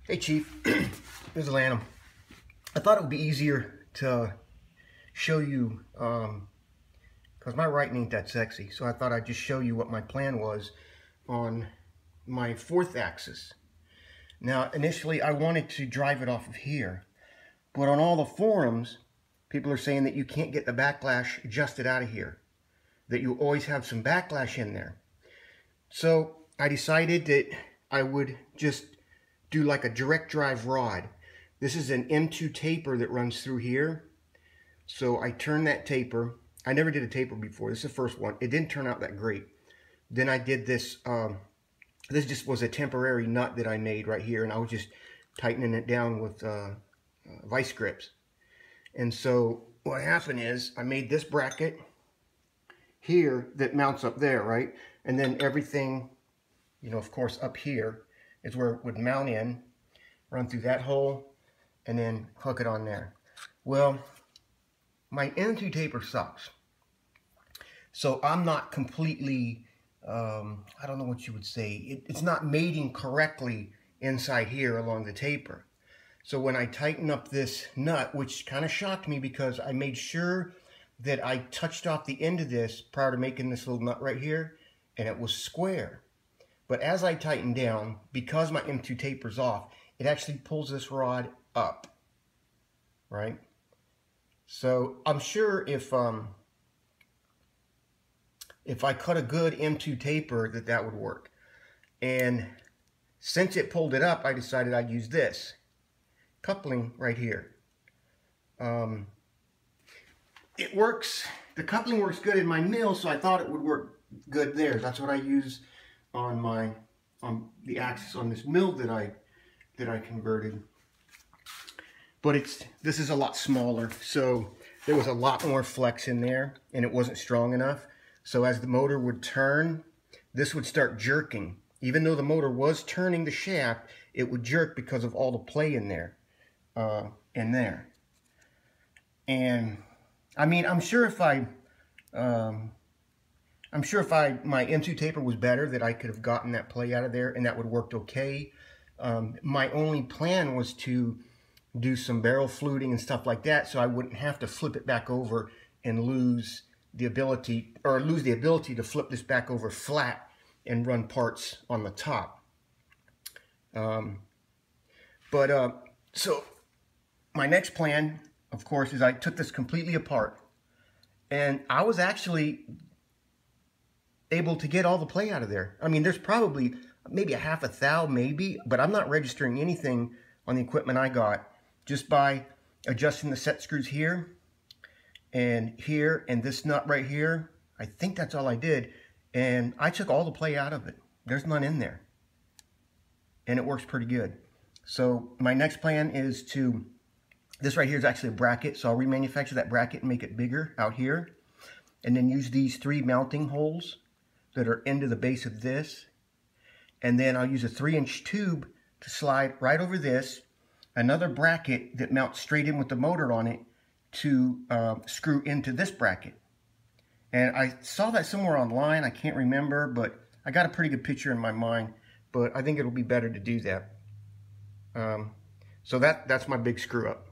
Hey Chief, this is Lanham. I thought it would be easier to show you, because my writing ain't that sexy, so I thought I'd just show you what my plan was on my fourth axis. Now, initially I wanted to drive it off of here, but on all the forums, people are saying that you can't get the backlash adjusted out of here, that you always have some backlash in there. So I decided that I would just do like a direct drive rod. This is an M2 taper that runs through here. So I turn that taper. I never did a taper before. This is the first one. It didn't turn out that great. Then I did this. This just was a temporary nut that I made right here, and I was just tightening it down with vice grips. And so what happened is I made this bracket here that mounts up there, right? And then everything, you know, of course, up here is where it would mount in, run through that hole, and then hook it on there. Well, my M2 taper sucks. So I'm not completely, I don't know what you would say, it's not mating correctly inside here along the taper. So when I tighten up this nut, which kind of shocked me because I made sure that I touched off the end of this prior to making this little nut right here, and it was square. But as I tighten down, because my M2 taper's off, it actually pulls this rod up, right? So I'm sure if I cut a good M2 taper that would work. And since it pulled it up, I decided I'd use this coupling right here. It works, the coupling works good in my mill, so I thought it would work good there. That's what I use on the axis on this mill that I converted. But this is a lot smaller, so there was a lot more flex in there, and it wasn't strong enough. So as the motor would turn, this would start jerking. Even though the motor was turning the shaft, it would jerk because of all the play in there, And I mean, I'm sure if my M2 taper was better, that I could have gotten that play out of there, and that would have worked okay. My only plan was to do some barrel fluting and stuff like that, so I wouldn't have to flip it back over and lose the ability to flip this back over flat and run parts on the top. So my next plan, of course, is I took this completely apart, and I was actually able to get all the play out of there. I mean, there's probably maybe a half a thou, maybe, but I'm not registering anything on the equipment I got, just by adjusting the set screws here and this nut right here. I think that's all I did, and I took all the play out of it. There's none in there, and it works pretty good. So my next plan is this right here is actually a bracket, so I'll remanufacture that bracket and make it bigger out here, and then use these 3 mounting holes that are into the base of this, and then I'll use a 3-inch tube to slide right over this, another bracket that mounts straight in with the motor on it to screw into this bracket. And I saw that somewhere online, I can't remember, but I got a pretty good picture in my mind, but I think it'll be better to do that. So that's my big screw up.